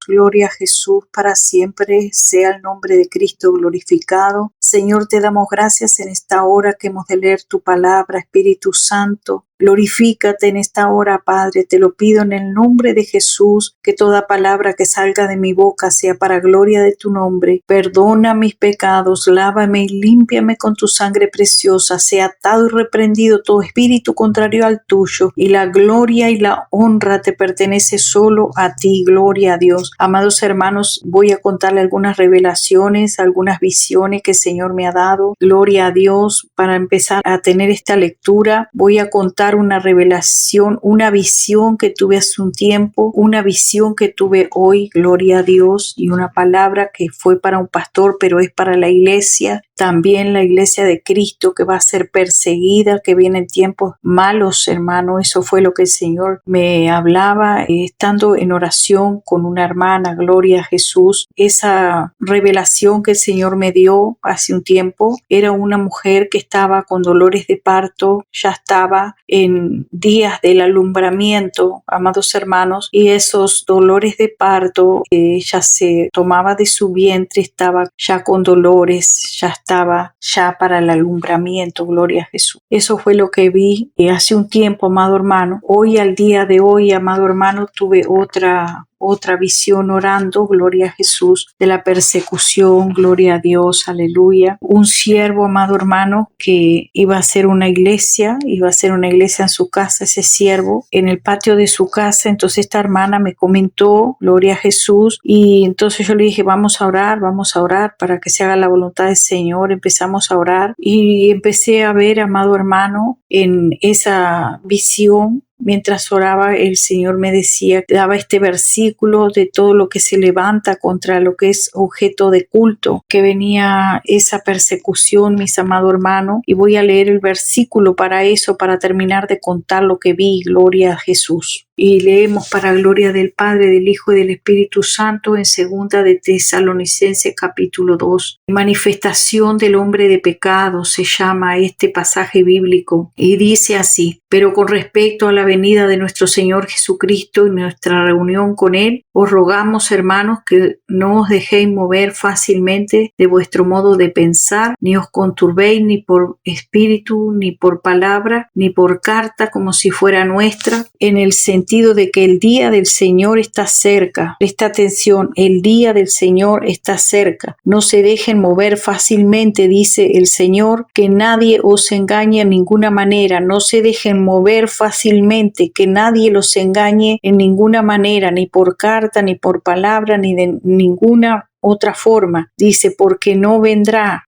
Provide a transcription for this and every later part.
Gloria a Jesús, para siempre sea el nombre de Cristo glorificado. Señor, te damos gracias en esta hora que hemos de leer tu palabra, Espíritu Santo. Glorifícate en esta hora, Padre, te lo pido en el nombre de Jesús, que toda palabra que salga de mi boca sea para gloria de tu nombre. Perdona mis pecados, lávame y límpiame con tu sangre preciosa. Sea atado y reprendido todo espíritu contrario al tuyo, y la gloria y la honra te pertenece solo a ti. Gloria a Dios. Amados hermanos, voy a contarle algunas revelaciones, algunas visiones que el Señor me ha dado. Gloria a Dios. Para empezar a tener esta lectura, voy a contar una revelación, una visión que tuve hace un tiempo, una visión que tuve hoy, gloria a Dios, y una palabra que fue para un pastor, pero es para la iglesia, también la iglesia de Cristo, que va a ser perseguida, que vienen tiempos malos, hermano. Eso fue lo que el Señor me hablaba, estando en oración con una hermana, gloria a Jesús. Esa revelación que el Señor me dio hace un tiempo era una mujer que estaba con dolores de parto, ya estaba en días del alumbramiento, amados hermanos, y esos dolores de parto, ella se tomaba de su vientre, estaba ya con dolores, ya estaba ya para el alumbramiento, gloria a Jesús. Eso fue lo que vi hace un tiempo, amado hermano. Hoy, al día de hoy, amado hermano, tuve otra visión orando, gloria a Jesús, de la persecución, gloria a Dios, aleluya. Un siervo, amado hermano, que iba a hacer una iglesia en su casa, ese siervo, en el patio de su casa. Entonces esta hermana me comentó, gloria a Jesús, y entonces yo le dije, vamos a orar para que se haga la voluntad del Señor. Empezamos a orar y empecé a ver, amado hermano, en esa visión. Mientras oraba, el Señor me decía, daba este versículo de todo lo que se levanta contra lo que es objeto de culto, que venía esa persecución, mis amados hermanos, y voy a leer el versículo para eso, para terminar de contar lo que vi, gloria a Jesús. Y leemos para gloria del Padre, del Hijo y del Espíritu Santo en 2 de Tesalonicenses capítulo 2. Manifestación del hombre de pecado se llama este pasaje bíblico y dice así: pero con respecto a la venida de nuestro Señor Jesucristo y nuestra reunión con Él, os rogamos, hermanos, que no os dejéis mover fácilmente de vuestro modo de pensar, ni os conturbéis ni por espíritu, ni por palabra, ni por carta como si fuera nuestra, en el sentido de que el día del Señor está cerca. Presta atención, el día del Señor está cerca. No se dejen mover fácilmente, dice el Señor, que nadie os engañe en ninguna manera. No se dejen mover fácilmente, que nadie los engañe en ninguna manera, ni por carta, ni por palabra, ni de ninguna otra forma. Dice, porque no vendrá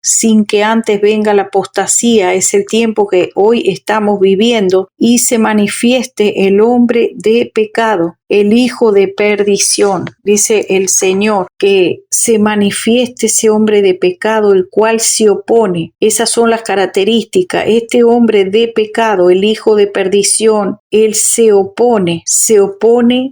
sin que antes venga la apostasía. Es el tiempo que hoy estamos viviendo, y se manifieste el hombre de pecado, el hijo de perdición. Dice el Señor que se manifieste ese hombre de pecado, el cual se opone. Esas son las características. Este hombre de pecado, el hijo de perdición, él se opone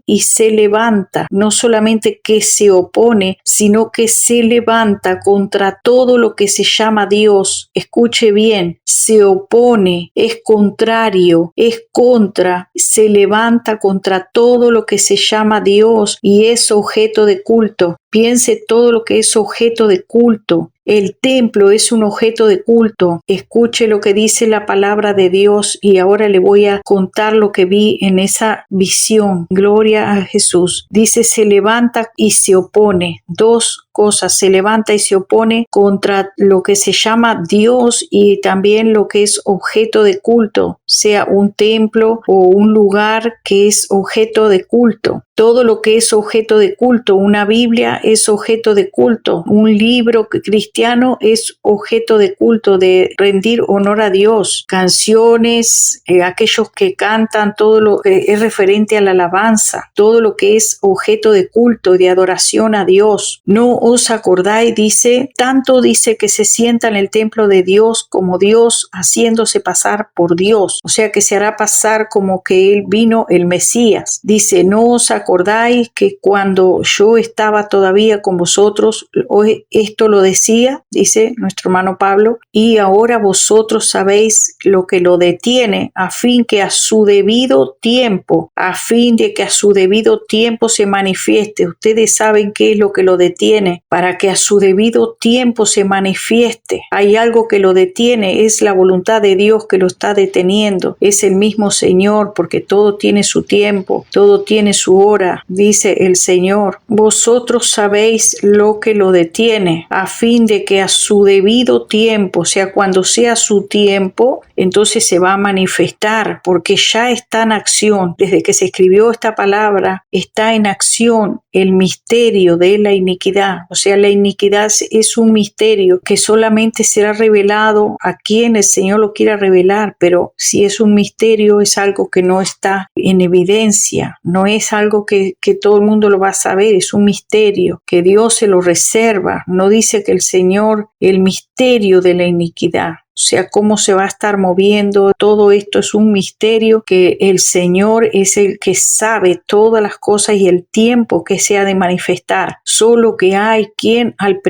y se levanta. No solamente que se opone, sino que se levanta contra todo lo que se llama Dios. Escuche bien, se opone, es contrario, es contra, se levanta contra todo lo que se llama Dios y es objeto de culto. Piense todo lo que es objeto de culto. El templo es un objeto de culto. Escuche lo que dice la palabra de Dios, y ahora le voy a contar lo que vi en esa visión. Gloria a Jesús. Dice, se levanta y se opone. Dos cosas, se levanta y se opone contra lo que se llama Dios y también lo que es objeto de culto, sea un templo o un lugar que es objeto de culto. Todo lo que es objeto de culto, una Biblia es objeto de culto, un libro cristiano es objeto de culto, de rendir honor a Dios, canciones, aquellos que cantan, todo lo que es referente a la alabanza, todo lo que es objeto de culto, de adoración a Dios. No os acordáis, dice, tanto dice que se sienta en el templo de Dios como Dios haciéndose pasar por Dios, o sea que se hará pasar como que él vino el Mesías. Dice, no os acordáis que cuando yo estaba todavía con vosotros, esto lo decía, dice nuestro hermano Pablo, y ahora vosotros sabéis lo que lo detiene, a fin de que a su debido tiempo se manifieste. Ustedes saben qué es lo que lo detiene, para que a su debido tiempo se manifieste. Hay algo que lo detiene, es la voluntad de Dios que lo está deteniendo. Es el mismo Señor, porque todo tiene su tiempo, todo tiene su hora, dice el Señor. Vosotros sabéis lo que lo detiene, a fin de que a su debido tiempo, o sea, cuando sea su tiempo, entonces se va a manifestar, porque ya está en acción. Desde que se escribió esta palabra, está en acción el misterio de la iniquidad. O sea, la iniquidad es un misterio que solamente será revelado a quien el Señor lo quiera revelar, pero si es un misterio, es algo que no está en evidencia, no es algo que todo el mundo lo va a saber, es un misterio que Dios se lo reserva. No dice que el Señor, el misterio de la iniquidad, o sea, cómo se va a estar moviendo. Todo esto es un misterio que el Señor es el que sabe todas las cosas y el tiempo que se ha de manifestar. Solo que hay quien al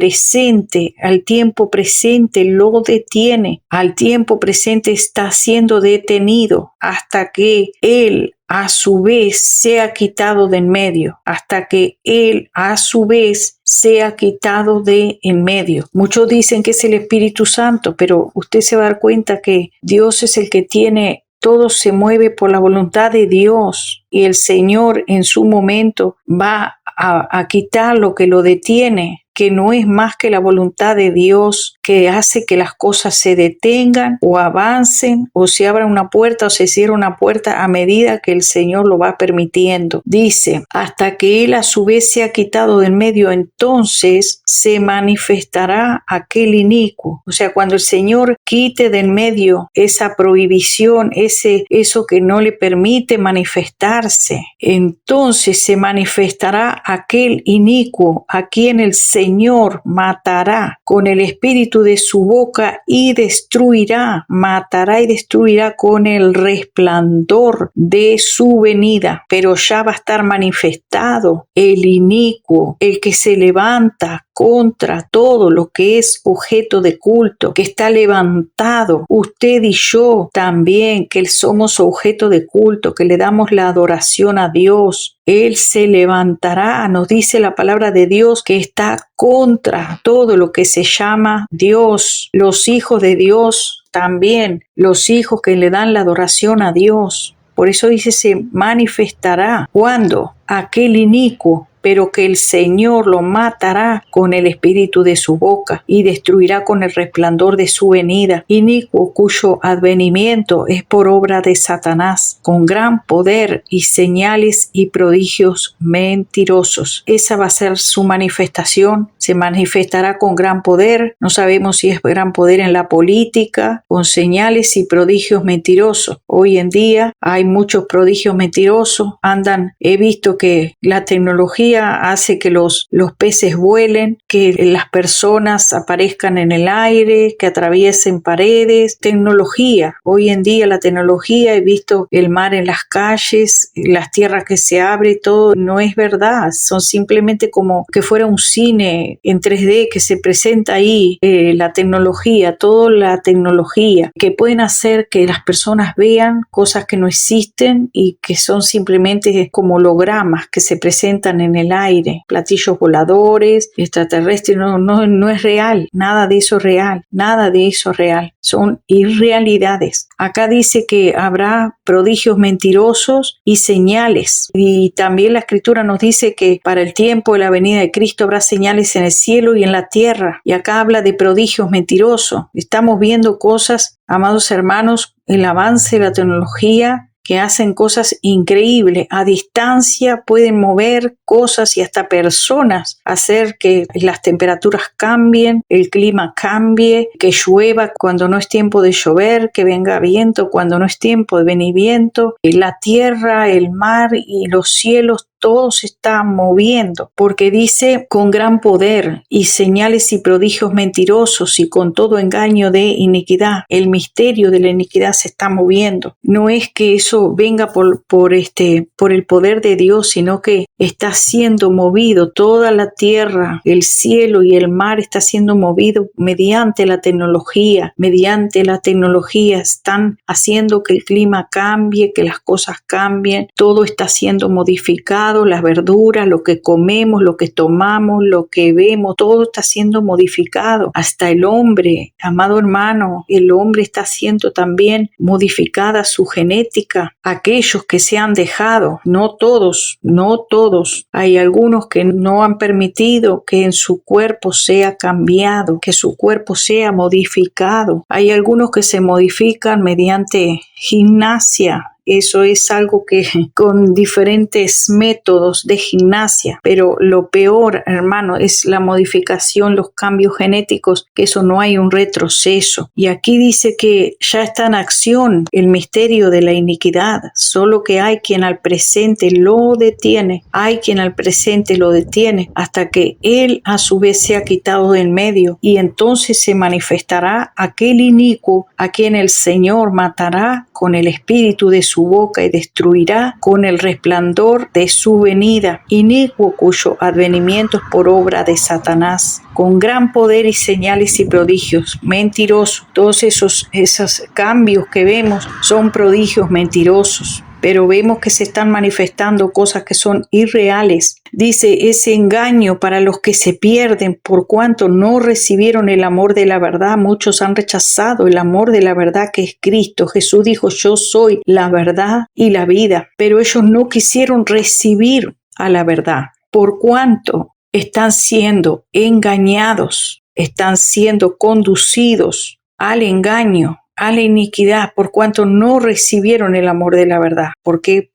tiempo presente lo detiene. Al tiempo presente está siendo detenido hasta que Él a su vez sea quitado de en medio, hasta que Él a su vez sea quitado de en medio. Muchos dicen que es el Espíritu Santo, pero usted se va a dar cuenta que Dios es el que tiene, todo se mueve por la voluntad de Dios, y el Señor en su momento va a quitar lo que lo detiene, que no es más que la voluntad de Dios que hace que las cosas se detengan o avancen o se abra una puerta o se cierra una puerta a medida que el Señor lo va permitiendo. Dice, hasta que Él a su vez sea quitado del medio, entonces se manifestará aquel inicuo. O sea, cuando el Señor quite del medio esa prohibición, eso que no le permite manifestarse, entonces se manifestará aquel inicuo a quien el Señor matará con el espíritu de su boca y matará y destruirá con el resplandor de su venida. Pero ya va a estar manifestado el inicuo, el que se levanta contra todo lo que es objeto de culto, que está levantado. Usted y yo también, que somos objeto de culto, que le damos la adoración a Dios. Él se levantará, nos dice la palabra de Dios, que está contra todo lo que se llama Dios. Los hijos de Dios también, los hijos que le dan la adoración a Dios. Por eso dice, se manifestará. ¿Cuándo? Aquel inicuo, pero que el Señor lo matará con el espíritu de su boca y destruirá con el resplandor de su venida. Inicuo cuyo advenimiento es por obra de Satanás, con gran poder y señales y prodigios mentirosos. Esa va a ser su manifestación. Se manifestará con gran poder. No sabemos si es gran poder en la política, con señales y prodigios mentirosos. Hoy en día hay muchos prodigios mentirosos. He visto que la tecnología hace que los peces vuelen, que las personas aparezcan en el aire, que atraviesen paredes. Tecnología. Hoy en día la tecnología, he visto el mar en las calles, las tierras que se abren, todo no es verdad. Son simplemente como que fuera un cine en 3D que se presenta ahí. La tecnología, toda la tecnología, que pueden hacer que las personas vean cosas que no existen y que son simplemente como hologramas que se presentan en el aire, platillos voladores, extraterrestres. No es real, nada de eso es real, nada de eso es real, son irrealidades. Acá dice que habrá prodigios mentirosos y señales, y también la escritura nos dice que para el tiempo de la venida de Cristo habrá señales en el cielo y en la tierra, y acá habla de prodigios mentirosos. Estamos viendo cosas, amados hermanos, el avance de la tecnología, que hacen cosas increíbles. A distancia pueden mover cosas y hasta personas, hacer que las temperaturas cambien, el clima cambie, que llueva cuando no es tiempo de llover, que venga viento cuando no es tiempo de venir viento. La tierra, el mar y los cielos, todo se está moviendo, porque dice con gran poder y señales y prodigios mentirosos y con todo engaño de iniquidad. El misterio de la iniquidad se está moviendo. No es que eso venga por el poder de Dios, sino que está siendo movido toda la tierra, el cielo y el mar está siendo movido mediante la tecnología. Mediante la tecnología están haciendo que el clima cambie, que las cosas cambien. Todo está siendo modificado, las verduras, lo que comemos, lo que tomamos, lo que vemos, todo está siendo modificado. Hasta el hombre, amado hermano, el hombre está siendo también modificada su genética. Aquellos que se han dejado, no todos, hay algunos que no han permitido que en su cuerpo sea cambiado, que su cuerpo sea modificado. Hay algunos que se modifican mediante gimnasia. Eso es algo que con diferentes métodos de gimnasia, pero lo peor, hermano, es la modificación, los cambios genéticos, que eso no hay un retroceso. Y aquí dice que ya está en acción el misterio de la iniquidad, solo que hay quien al presente lo detiene, hasta que él a su vez sea quitado del medio, y entonces se manifestará aquel inicuo a quien el Señor matará con el espíritu de su boca y destruirá con el resplandor de su venida, inicuo cuyo advenimiento es por obra de Satanás, con gran poder y señales y prodigios, mentiroso. Todos esos cambios que vemos son prodigios mentirosos, pero vemos que se están manifestando cosas que son irreales. Dice, ese engaño para los que se pierden, por cuanto no recibieron el amor de la verdad. Muchos han rechazado el amor de la verdad, que es Cristo. Jesús dijo, yo soy la verdad y la vida, pero ellos no quisieron recibir a la verdad, por cuanto están siendo engañados, están siendo conducidos al engaño, a la iniquidad, por cuanto no recibieron el amor de la verdad. ¿Por qué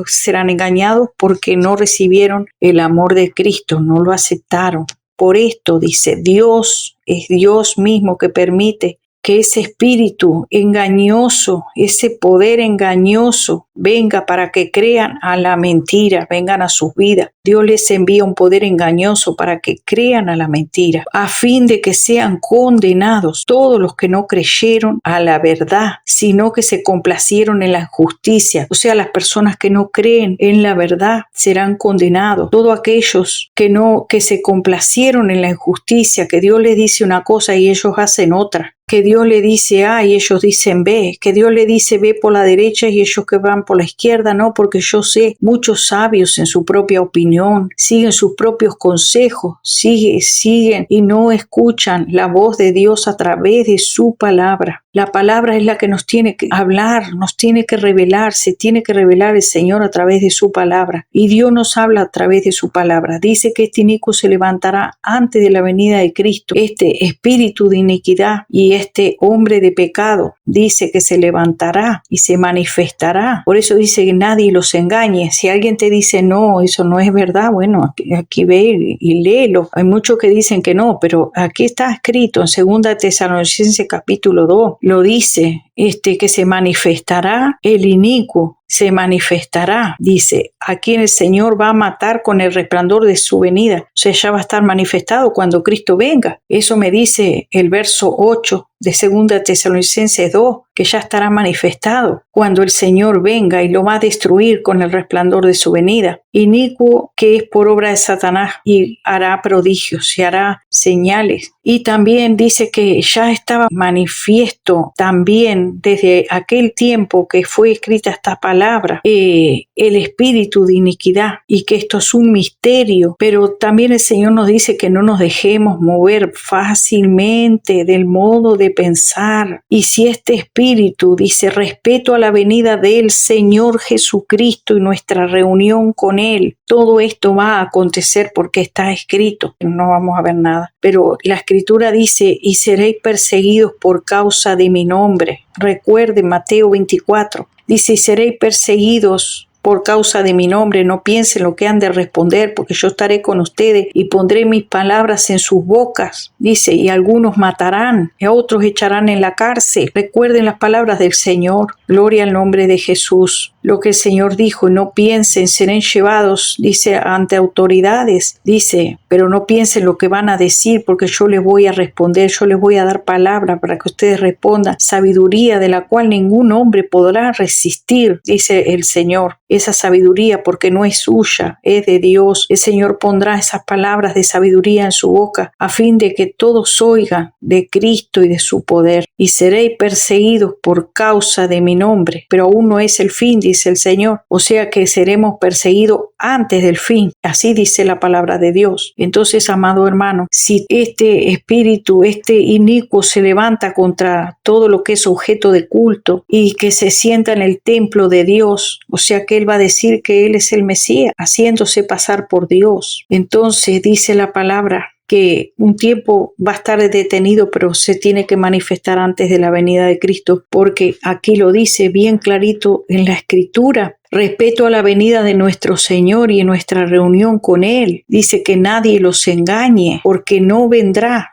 serán engañados? Porque no recibieron el amor de Cristo, no lo aceptaron. Por esto, dice, Dios es Dios mismo que permite que ese espíritu engañoso, ese poder engañoso venga para que crean a la mentira, vengan a sus vidas. Dios les envía un poder engañoso para que crean a la mentira, a fin de que sean condenados todos los que no creyeron a la verdad, sino que se complacieron en la injusticia. O sea, las personas que no creen en la verdad serán condenados. Todos aquellos que se complacieron en la injusticia, que Dios les dice una cosa y ellos hacen otra, que Dios le dice A y ellos dicen B, que Dios le dice ve por la derecha y ellos que van por la izquierda. No, porque yo sé, muchos sabios en su propia opinión siguen sus propios consejos, siguen y no escuchan la voz de Dios a través de su palabra. La palabra es la que nos tiene que hablar, nos tiene que revelar, se tiene que revelar el Señor a través de su palabra, y Dios nos habla a través de su palabra. Dice que este inicuo se levantará antes de la venida de Cristo, este espíritu de iniquidad y este hombre de pecado, dice que se levantará y se manifestará. Por eso dice que nadie los engañe. Si alguien te dice no, eso no es verdad, bueno, aquí ve y léelo. Hay muchos que dicen que no, pero aquí está escrito en 2 Tesalonicenses capítulo 2, lo dice, que se manifestará el inicuo, se manifestará, dice, a quien el Señor va a matar con el resplandor de su venida. O sea, ya va a estar manifestado cuando Cristo venga. Eso me dice el verso 8 de 2 Tesalonicenses 2, que ya estará manifestado cuando el Señor venga y lo va a destruir con el resplandor de su venida. Inicuo que es por obra de Satanás y hará prodigios y hará señales. Y también dice que ya estaba manifiesto también desde aquel tiempo que fue escrita esta palabra, el espíritu de iniquidad, y que esto es un misterio, pero también el Señor nos dice que no nos dejemos mover fácilmente del modo de pensar. Y si este espíritu dice respeto a la venida del Señor Jesucristo y nuestra reunión con Él, todo esto va a acontecer porque está escrito. No vamos a ver nada, pero la Escritura dice, y seréis perseguidos por causa de mi nombre. Recuerde Mateo 24, dice, y seréis perseguidos por causa de mi nombre. No piensen lo que han de responder, porque yo estaré con ustedes y pondré mis palabras en sus bocas. Dice, y algunos matarán, y a otros echarán en la cárcel. Recuerden las palabras del Señor. Gloria al nombre de Jesús. lo que el Señor dijo, no piensen, serán llevados, dice, ante autoridades, dice, pero no piensen lo que van a decir, porque yo les voy a responder, yo les voy a dar palabra para que ustedes respondan, sabiduría de la cual ningún hombre podrá resistir, dice el Señor, esa sabiduría, porque no es suya, es de Dios. El Señor pondrá esas palabras de sabiduría en su boca, a fin de que todos oigan de Cristo y de su poder, y seréis perseguidos por causa de mi nombre, pero aún no es el fin, dice el Señor, o sea que seremos perseguidos antes del fin, así dice la palabra de Dios. Entonces, amado hermano, si este espíritu, este inicuo se levanta contra todo lo que es objeto de culto y que se sienta en el templo de Dios, o sea que él va a decir que él es el Mesías, haciéndose pasar por Dios. Entonces dice la palabra que un tiempo va a estar detenido, pero se tiene que manifestar antes de la venida de Cristo, porque aquí lo dice bien clarito en la Escritura. Respeto a la venida de nuestro Señor y en nuestra reunión con Él. Dice que nadie los engañe, porque no vendrá,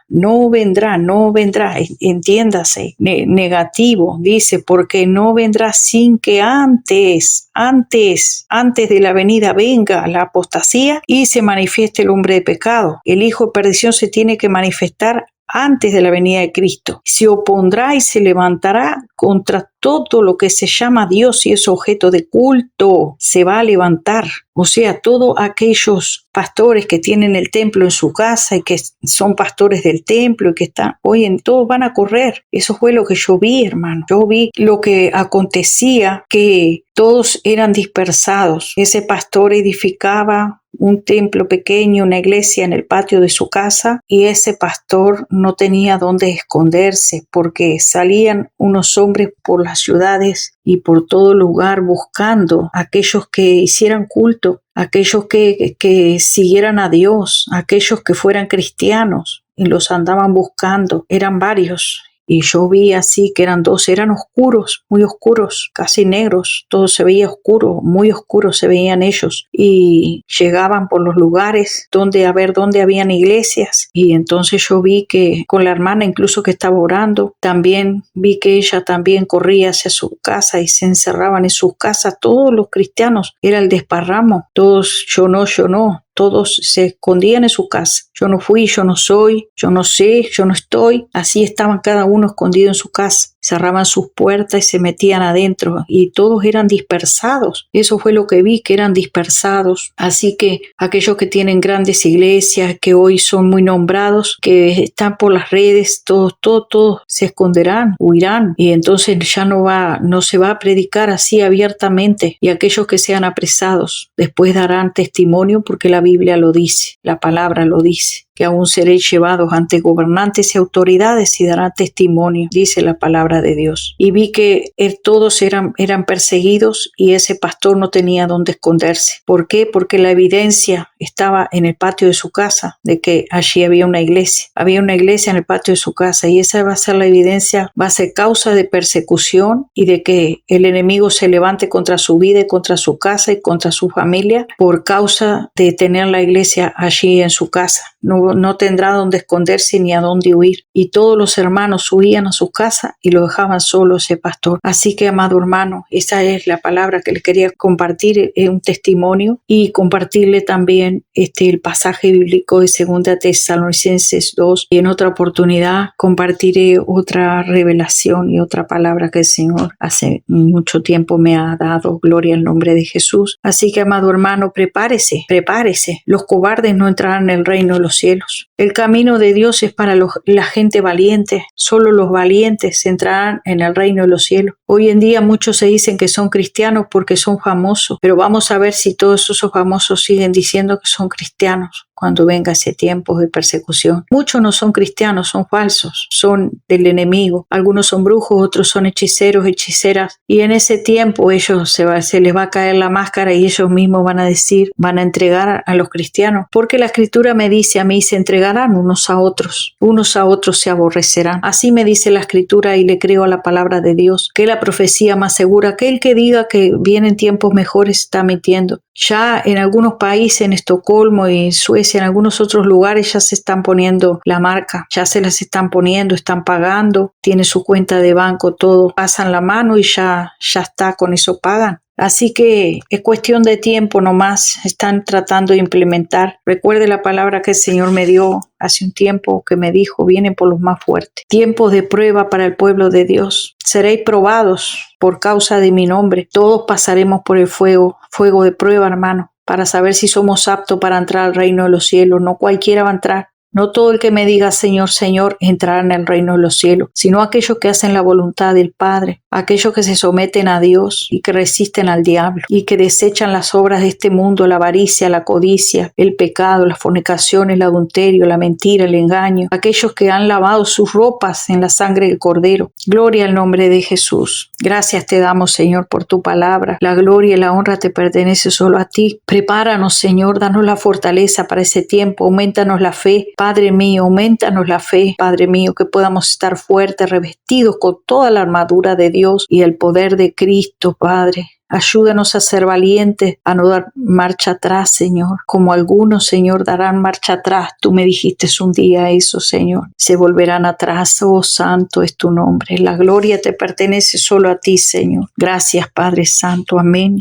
entiéndase, negativo. Dice, porque no vendrá sin que antes de la venida venga la apostasía y se manifieste el hombre de pecado. El hijo de perdición se tiene que manifestar antes de la venida de Cristo. Se opondrá y se levantará contra todo lo que se llama Dios y es objeto de culto. Se va a levantar. O sea, todos aquellos pastores que tienen el templo en su casa y que son pastores del templo y que están hoy en todo van a correr. Eso fue lo que yo vi, hermano. Yo vi lo que acontecía, que todos eran dispersados. Ese pastor edificaba un templo pequeño, una iglesia en el patio de su casa, y ese pastor no tenía dónde esconderse porque salían unos hombres por las ciudades y por todo lugar buscando a aquellos que hicieran culto, aquellos que siguieran a Dios, aquellos que fueran cristianos, y los andaban buscando. Eran varios. Y yo vi así que eran dos, eran oscuros, muy oscuros, casi negros, todo se veía oscuro, muy oscuro se veían ellos. Y llegaban por los lugares donde habían iglesias. Y entonces yo vi que con la hermana incluso que estaba orando, también vi que ella también corría hacia su casa y se encerraban en sus casas. Todos los cristianos, era el desparramo, todos yo no. Todos se escondían en su casa. Yo no fui, yo no soy, yo no sé, yo no estoy. Así estaban cada uno escondido en su casa. Cerraban sus puertas y se metían adentro y todos eran dispersados. Eso fue lo que vi, que eran dispersados. Así que aquellos que tienen grandes iglesias, que hoy son muy nombrados, que están por las redes, todos se esconderán, huirán, y entonces ya no se va a predicar así abiertamente. Y aquellos que sean apresados después darán testimonio, porque la Biblia lo dice, la palabra lo dice, que aún seréis llevados ante gobernantes y autoridades y darán testimonio, dice la palabra de Dios. Y vi que todos eran perseguidos y ese pastor no tenía dónde esconderse. ¿Por qué? Porque la evidencia estaba en el patio de su casa, de que allí había una iglesia. Había una iglesia en el patio de su casa y esa va a ser la evidencia, va a ser causa de persecución y de que el enemigo se levante contra su vida y contra su casa y contra su familia por causa de tener la iglesia allí en su casa. No tendrá dónde esconderse ni a dónde huir. Y todos los hermanos huían a su casa y lo dejaban solo ese pastor. Así que, amado hermano, esa es la palabra que les quería compartir, un testimonio, y compartirle también el pasaje bíblico de 2 Tesalonicenses 2. Y en otra oportunidad compartiré otra revelación y otra palabra que el Señor hace mucho tiempo me ha dado. Gloria al nombre de Jesús. Así que, amado hermano, prepárese. Los cobardes no entrarán en el reino de los cielos. El camino de Dios es para la gente valiente. Solo los valientes entrarán en el reino de los cielos. Hoy en día muchos se dicen que son cristianos porque son famosos, pero vamos a ver si todos esos famosos siguen diciendo que son cristianos cuando venga ese tiempo de persecución. Muchos no son cristianos, son falsos, son del enemigo. Algunos son brujos, otros son hechiceros, hechiceras. Y en ese tiempo ellos se les va a caer la máscara y ellos mismos van a entregar a los cristianos. Porque la Escritura me dice a mí, se entregarán unos a otros se aborrecerán. Así me dice la Escritura y le creo a la palabra de Dios, que es la profecía más segura. Que el que diga que vienen tiempos mejores está mintiendo. Ya en algunos países, en Estocolmo y en Suecia, en algunos otros lugares ya se están poniendo la marca, ya se las están poniendo, están pagando, tiene su cuenta de banco, todo, pasan la mano y ya está, con eso pagan. Así que es cuestión de tiempo nomás, están tratando de implementar. Recuerde la palabra que el Señor me dio hace un tiempo, que me dijo, vienen por los más fuertes. Tiempos de prueba para el pueblo de Dios. Seréis probados por causa de mi nombre. Todos pasaremos por el fuego de prueba, hermano, para saber si somos aptos para entrar al reino de los cielos. No cualquiera va a entrar. No todo el que me diga Señor, Señor entrará en el reino de los cielos, sino aquellos que hacen la voluntad del Padre, aquellos que se someten a Dios y que resisten al diablo y que desechan las obras de este mundo, la avaricia, la codicia, el pecado, las fornicaciones, el adulterio, la mentira, el engaño, aquellos que han lavado sus ropas en la sangre del Cordero. Gloria al nombre de Jesús. Gracias te damos, Señor, por tu palabra. La gloria y la honra te pertenece solo a ti. Prepáranos, Señor, danos la fortaleza para ese tiempo, aumentanos la fe. Padre mío, aumentanos la fe, Padre mío, que podamos estar fuertes, revestidos con toda la armadura de Dios y el poder de Cristo, Padre. Ayúdanos a ser valientes, a no dar marcha atrás, Señor. Como algunos, Señor, darán marcha atrás. Tú me dijiste un día eso, Señor. Se volverán atrás. Oh, santo es tu nombre. La gloria te pertenece solo a ti, Señor. Gracias, Padre Santo. Amén.